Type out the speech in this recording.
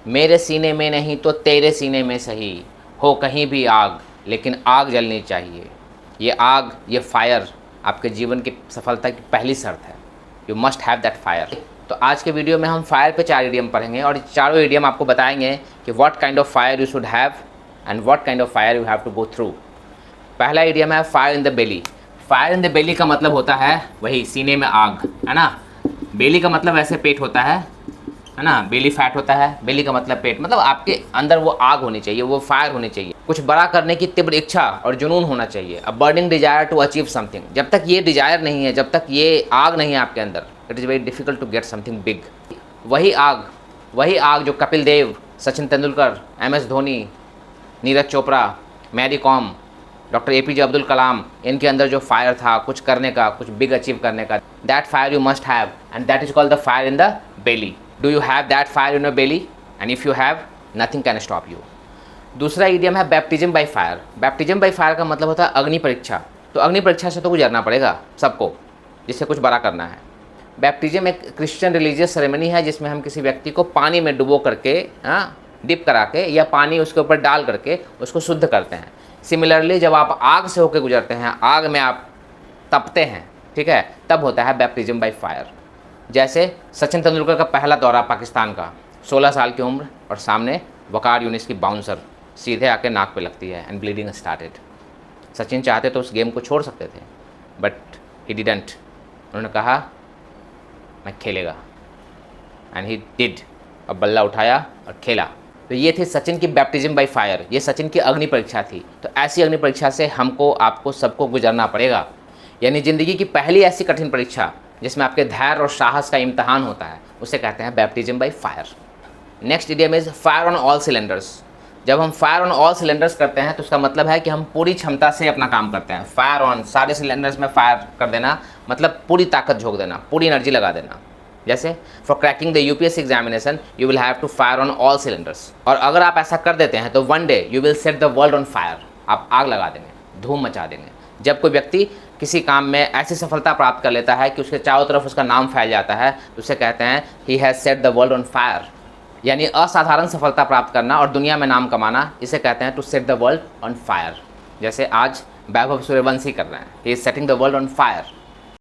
मेरे सीने में नहीं तो तेरे सीने में सही, हो कहीं भी आग लेकिन आग जलनी चाहिए। ये आग, ये फायर आपके जीवन की सफलता की पहली शर्त है। You must have that fire. तो आज के वीडियो में हम फायर पे 4 इडियम पढ़ेंगे और चारों इडियम आपको बताएंगे कि what kind of fire you should have and what kind of fire you have to go through. पहला इडियम है fire in the belly. Fire in the belly का मतलब होता है वही सीने में आग, है ना। बेली का मतलब ऐसे पेट होता है ना। बेली फैट होता है, बेली का मतलब पेट, मतलब आपके अंदर वो आग होनी चाहिए, वो फायर होनी चाहिए। कुछ बड़ा करने की तीव्र इच्छा और जुनून होना चाहिए। A burning desire to achieve something. जब तक ये डिजायर नहीं है, जब तक ये आग नहीं है आपके अंदर, it is very difficult to get something big. वही आग जो Kapil Dev, Sachin Tendulkar, MS Dhoni, Neeraj Chopra, Mary Kom, doctor APJ Abdul Kalam, इनके अंदर जो फायर था कुछ करने का, कुछ बिग अचीव करने का, that fire you must have and that is called the fire in the Bailey. Do you have that fire in your belly? And if you have, nothing can stop you. दूसरा idiom है baptism by fire. Baptism by fire का मतलब होता है अग्नि परीक्षा। तो अग्नि परीक्षा से तो गुजरना पड़ेगा सबको, जिससे कुछ बड़ा करना है। बैप्टिज्म एक क्रिश्चियन रिलीजियस सेरेमनी है जिसमें हम किसी व्यक्ति को पानी में डुबो करके, डिप करा के या पानी उसके ऊपर डाल करके उसको शुद्ध करते हैं। सिमिलरली जब आप आग से होकर गुजरते हैं, आग में आप तपते हैं, ठीक है, तब होता है बैप्टिज्म बाय फायर। जैसे सचिन तेंदुलकर का पहला दौरा पाकिस्तान का, 16 साल की उम्र और सामने वकार यूनिस की बाउंसर सीधे आके नाक पे लगती है एंड ब्लीडिंग स्टार्टेड। सचिन चाहते तो उस गेम को छोड़ सकते थे, बट ही डिडंट। उन्होंने कहा मैं खेलेगा, एंड ही डिड। अब बल्ला उठाया और खेला। तो ये थी सचिन की बैप्टिज्म बाय फायर, ये सचिन की अग्नि परीक्षा थी। तो ऐसी अग्नि परीक्षा से हमको, आपको, सबको गुजरना पड़ेगा। यानी ज़िंदगी की पहली ऐसी कठिन परीक्षा जिसमें आपके धैर्य और साहस का इम्तहान होता है, उसे कहते हैं baptism by fire. Next idiom is fire on all cylinders. जब हम फायर ऑन ऑल सिलेंडर्स करते हैं तो उसका मतलब है कि हम पूरी क्षमता से अपना काम करते हैं। फायर ऑन, सारे सिलेंडर्स में फायर कर देना, मतलब पूरी ताकत झोंक देना, पूरी एनर्जी लगा देना। जैसे for cracking the UPSC examination you will have to fire on all cylinders. और अगर आप ऐसा कर देते हैं तो one day you will set the world on fire. आप आग लगा देंगे, धूम मचा देंगे। जब कोई व्यक्ति किसी काम में ऐसी सफलता प्राप्त कर लेता है कि उसके चारों तरफ उसका नाम फैल जाता है, तो उसे कहते हैं he has set the world on fire. यानी असाधारण सफलता प्राप्त करना और दुनिया में नाम कमाना, इसे कहते हैं to set the world on fire. जैसे आज वैभव सूर्यवंशी कर रहे हैं, he is setting the world on fire.